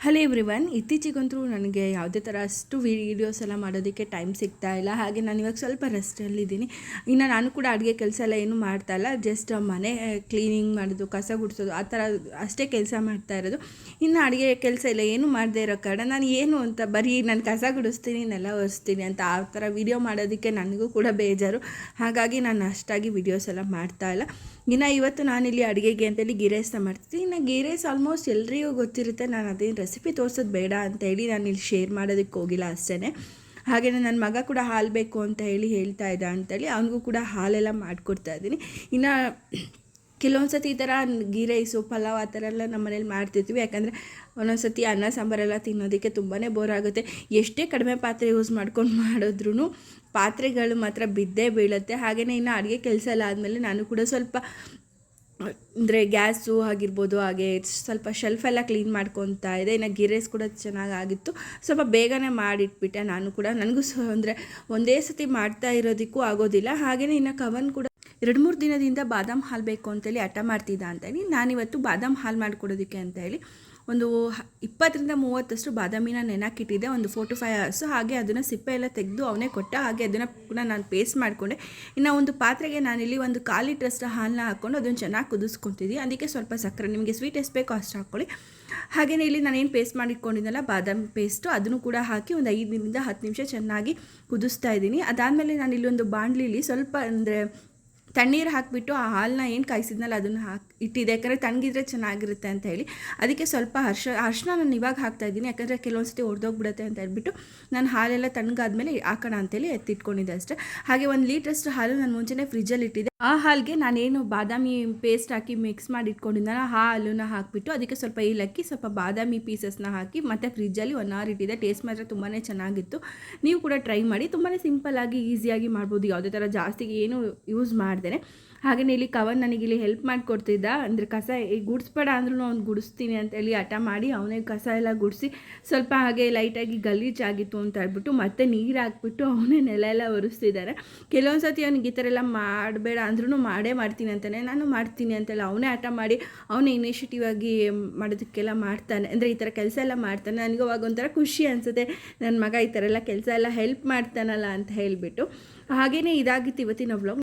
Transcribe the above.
Hello everyone, ಇತ್ತೀಚೆಗಂತೂ ನನಗೆ ಯಾವುದೇ ಥರ ಅಷ್ಟು ವೀಡಿಯೋಸ್ ಎಲ್ಲ ಮಾಡೋದಕ್ಕೆ ಟೈಮ್ ಸಿಗ್ತಾ ಇಲ್ಲ. ಹಾಗೆ ನಾನು ಇವಾಗ ಸ್ವಲ್ಪ ರೆಸ್ಟಲ್ಲಿದ್ದೀನಿ. ಇನ್ನು ನಾನು ಕೂಡ ಅಡುಗೆ ಕೆಲಸ ಎಲ್ಲ ಏನೂ ಮಾಡ್ತಾಯಿಲ್ಲ. ಜಸ್ಟ್ ಮನೆ ಕ್ಲೀನಿಂಗ್ ಮಾಡೋದು, ಕಸ ಗುಡಿಸೋದು ಆ ಥರ ಅಷ್ಟೇ ಕೆಲಸ ಮಾಡ್ತಾ ಇರೋದು. ಇನ್ನು ಅಡುಗೆ ಕೆಲಸ ಇಲ್ಲ ಏನೂ ಮಾಡದೇ ಇರೋ ಕಾರಣ ನಾನು ಏನು ಅಂತ ಬರೀ ನಾನು ಕಸ ಗುಡಿಸ್ತೀನಿ, ನೆಲ ಒರೆಸ್ತೀನಿ ಅಂತ ಆ ಥರ ವೀಡಿಯೋ ಮಾಡೋದಕ್ಕೆ ನನಗೂ ಕೂಡ ಬೇಜಾರು. ಹಾಗಾಗಿ ನಾನು ಅಷ್ಟಾಗಿ ವೀಡಿಯೋಸ್ ಎಲ್ಲ ಮಾಡ್ತಾಯಿಲ್ಲ. ಇನ್ನು ಇವತ್ತು ನಾನಿಲ್ಲಿ ಅಡುಗೆಗೆ ಅಂತೇಳಿ ಗೀ ರೈಸ್ನ ಮಾಡ್ತಿದ್ದೀನಿ. ಇನ್ನು ಗೀ ರೈಸ್ ಆಲ್ಮೋಸ್ಟ್ ಎಲ್ರಿಗೂ ಗೊತ್ತಿರುತ್ತೆ. ನಾನು ಅದೇನು ರೆಸಿಪಿ ತೋರಿಸೋದು ಬೇಡ ಅಂತೇಳಿ ನಾನು ಇಲ್ಲಿ ಶೇರ್ ಮಾಡೋದಕ್ಕೆ ಹೋಗಿಲ್ಲ ಅಷ್ಟೇ. ಹಾಗೆಯೇ ನನ್ನ ಮಗ ಕೂಡ ಹಾಲು ಬೇಕು ಅಂತ ಹೇಳ್ತಾ ಇದ್ದ ಅಂತೇಳಿ ಅವನಿಗೂ ಕೂಡ ಹಾಲೆಲ್ಲ ಮಾಡಿಕೊಡ್ತಾ ಇದ್ದೀನಿ. ಇನ್ನು ಕೆಲವೊಂದು ಸತಿ ಈ ಥರ ಗೀ ರೈಸು, ಪಲಾವ್ ಆ ಥರ ಎಲ್ಲ ನಮ್ಮ ಮನೇಲಿ ಮಾಡ್ತಿರ್ತೀವಿ. ಯಾಕಂದರೆ ಒಂದೊಂದು ಸತಿ ಅನ್ನ ಸಾಂಬಾರೆಲ್ಲ ತಿನ್ನೋದಕ್ಕೆ ತುಂಬಾ ಬೋರ್ ಆಗುತ್ತೆ. ಎಷ್ಟೇ ಕಡಿಮೆ ಪಾತ್ರೆ ಯೂಸ್ ಮಾಡ್ಕೊಂಡು ಮಾಡಿದ್ರೂ ಪಾತ್ರೆಗಳು ಮಾತ್ರ ಬಿದ್ದೇ ಬೀಳುತ್ತೆ. ಹಾಗೆಯೇ ಇನ್ನು ಅಡುಗೆ ಕೆಲಸ ಎಲ್ಲ ಆದಮೇಲೆ ನಾನು ಕೂಡ ಸ್ವಲ್ಪ ಅಂದರೆ ಗ್ಯಾಸು ಆಗಿರ್ಬೋದು, ಹಾಗೆ ಸ್ವಲ್ಪ ಶೆಲ್ಫೆಲ್ಲ ಕ್ಲೀನ್ ಮಾಡ್ಕೊತಾ ಇದೆ. ಇನ್ನು ಗೀ ರೈಸ್ ಕೂಡ ಚೆನ್ನಾಗಾಗಿತ್ತು, ಸ್ವಲ್ಪ ಬೇಗನೆ ಮಾಡಿಟ್ಬಿಟ್ಟೆ ನಾನು ಕೂಡ. ನನಗೂ ಅಂದರೆ ಒಂದೇ ಸತಿ ಮಾಡ್ತಾ ಇರೋದಕ್ಕೂ ಆಗೋದಿಲ್ಲ. ಹಾಗೆಯೇ ಇನ್ನು ಕವನ್ ಕೂಡ 2-3 ದಿನದಿಂದ ಬಾದಾಮ್ ಹಾಲು ಬೇಕು ಅಂತೇಳಿ ಹಠ ಮಾಡ್ತಿದ್ದ ಅಂತೇಳಿ ನಾನಿವತ್ತು ಬಾದಾಮ್ ಹಾಲು ಮಾಡಿಕೊಡೋದಕ್ಕೆ ಅಂತೇಳಿ ಒಂದು 20-30 ಬಾದಾಮಿನ ನೆನಕಿಟ್ಟಿದ್ದೆ, ಒಂದು 4-5 hours. ಹಾಗೆ ಅದನ್ನು ಸಿಪ್ಪೆ ಎಲ್ಲ ತೆಗೆದು ಅವನೇ ಕೊಟ್ಟ. ಹಾಗೆ ಅದನ್ನು ಕೂಡ ನಾನು ಪೇಸ್ಟ್ ಮಾಡಿಕೊಂಡೆ. ಇನ್ನು ಒಂದು ಪಾತ್ರೆಗೆ ನಾನಿಲ್ಲಿ ಒಂದು 1/4 ಲೀಟ್ರಷ್ಟು ಹಾಲನ್ನ ಹಾಕ್ಕೊಂಡು ಅದನ್ನು ಚೆನ್ನಾಗಿ ಕುದಿಸ್ಕೊತಿದ್ದೆ. ಅದಕ್ಕೆ ಸ್ವಲ್ಪ ಸಕ್ಕರೆ, ನಿಮಗೆ ಸ್ವೀಟ್ ಎಷ್ಟು ಬೇಕೋ ಅಷ್ಟು ಹಾಕ್ಕೊಳ್ಳಿ. ಹಾಗೆಯೇ ಇಲ್ಲಿ ನಾನೇನು ಪೇಸ್ಟ್ ಮಾಡಿಟ್ಕೊಂಡಿದ್ದೆನಲ್ಲ ಬಾದಾಮಿ ಪೇಸ್ಟು, ಅದನ್ನು ಕೂಡ ಹಾಕಿ ಒಂದು 5-10 ನಿಮಿಷ ಚೆನ್ನಾಗಿ ಕುದಿಸ್ತಾ ಇದ್ದೀನಿ. ಅದಾದಮೇಲೆ ನಾನಿಲ್ಲಿ ಒಂದು ಬಾಣಲಿಲಿ ಸ್ವಲ್ಪ ಅಂದರೆ ತಣ್ಣೀರು ಹಾಕಿಬಿಟ್ಟು ಆ ಹಾಲನ್ನ ಏನು ಕಾಯಿಸಿದ್ನಲ್ಲ ಅದನ್ನು ಇಟ್ಟಿದ್ದೆ. ಯಾಕಂದರೆ ತಣ್ಣಗಿದ್ರೆ ಚೆನ್ನಾಗಿರುತ್ತೆ ಅಂತ ಹೇಳಿ. ಅದಕ್ಕೆ ಸ್ವಲ್ಪ ಅರಿಶಿನ ನಾನು ಇವಾಗ ಹಾಕ್ತಾಯಿದ್ದೀನಿ, ಯಾಕಂದರೆ ಕೆಲವೊಂದು ಸತಿ ಹೊಡೆದೋಗ್ಬಿಡುತ್ತೆ ಅಂತ ಹೇಳ್ಬಿಟ್ಟು ನಾನು ಹಾಲೆಲ್ಲ ತಣ್ಣಗಾದ್ಮೇಲೆ ಹಾಕೋಣ ಅಂತೇಳಿ ಎತ್ತಿಟ್ಕೊಂಡಿದ್ದೆ ಅಷ್ಟೇ. ಹಾಗೆ 1 ಲೀಟ್ರಷ್ಟು ಹಾಲು ನಾನು ಮುಂಚೆನೇ ಫ್ರಿಜ್ಜಲ್ಲಿ ಇಟ್ಟಿದ್ದೆ. ಆ ಹಾಲಿಗೆ ನಾನೇನು ಬಾದಾಮಿ ಪೇಸ್ಟ್ ಹಾಕಿ ಮಿಕ್ಸ್ ಮಾಡಿ ಇಟ್ಕೊಂಡಿದ್ದೆನಲ್ಲ ಆ ಹಾಲನ್ನ ಹಾಕಿಬಿಟ್ಟು ಅದಕ್ಕೆ ಸ್ವಲ್ಪ ಏಲಕ್ಕಿ, ಸ್ವಲ್ಪ ಬಾದಾಮಿ ಪೀಸಸ್ನ ಹಾಕಿ ಮತ್ತು ಫ್ರಿಜ್ಜಲ್ಲಿ 1 hour ಇಟ್ಟಿದ್ದೆ. ಟೇಸ್ಟ್ ಮಾತ್ರ ತುಂಬಾ ಚೆನ್ನಾಗಿತ್ತು. ನೀವು ಕೂಡ ಟ್ರೈ ಮಾಡಿ. ತುಂಬಾ ಸಿಂಪಲ್ಲಾಗಿ ಈಸಿಯಾಗಿ ಮಾಡ್ಬೋದು, ಯಾವುದೇ ಥರ ಜಾಸ್ತಿ ಏನು ಯೂಸ್ ಮಾಡ್ದೇನೆ. ಹಾಗೆಯೇ ಇಲ್ಲಿ ಕವನ್ ನನಗಿಲ್ಲಿ ಹೆಲ್ಪ್ ಮಾಡಿಕೊಡ್ತಿದ್ದ. ಅಂದರೆ ಕಸ ಗುಡಿಸ್ಬೇಡ ಅಂದ್ರೂ ಅವ್ನು ಗುಡಿಸ್ತೀನಿ ಅಂತೇಳಿ ಹಠ ಮಾಡಿ ಅವನೇ ಕಸ ಎಲ್ಲ ಗುಡಿಸಿ ಸ್ವಲ್ಪ ಹಾಗೆ ಲೈಟಾಗಿ ಗಲೀಜಾಗಿತ್ತು ಅಂತ ಹೇಳ್ಬಿಟ್ಟು ಮತ್ತೆ ನೀರು ಹಾಕ್ಬಿಟ್ಟು ಅವನೇ ನೆಲ ಎಲ್ಲ ಒರೆಸ್ತಿದ್ದಾರೆ. ಕೆಲವೊಂದು ಸತಿ ಅವ್ನಿಗೆ ಈ ಥರ ಎಲ್ಲ ಮಾಡಬೇಡ ಅಂದ್ರೂ ಮಾಡ್ತೀನಿ ಅಂತಾನೆ, ನಾನು ಮಾಡ್ತೀನಿ ಅಂತೆಲ್ಲ ಅವನೇ ಹಠ ಮಾಡಿ ಅವನೇ ಇನಿಷಿಯೇಟಿವ್ ಆಗಿ ಮಾಡೋದಕ್ಕೆಲ್ಲ ಮಾಡ್ತಾನೆ. ಅಂದರೆ ಈ ಥರ ಕೆಲಸ ಎಲ್ಲ ಮಾಡ್ತಾನೆ. ನನಗೂ ಅವಾಗ ಒಂಥರ ಖುಷಿ ಅನಿಸುತ್ತೆ, ನನ್ನ ಮಗ ಈ ಥರ ಎಲ್ಲ ಕೆಲಸ ಎಲ್ಲ ಹೆಲ್ಪ್ ಮಾಡ್ತಾನಲ್ಲ ಅಂತ ಹೇಳಿಬಿಟ್ಟು. ಹಾಗೆಯೇ ಇದಾಗಿತ್ತು ಇವತ್ತಿನ ವ್ಲಾಗ್.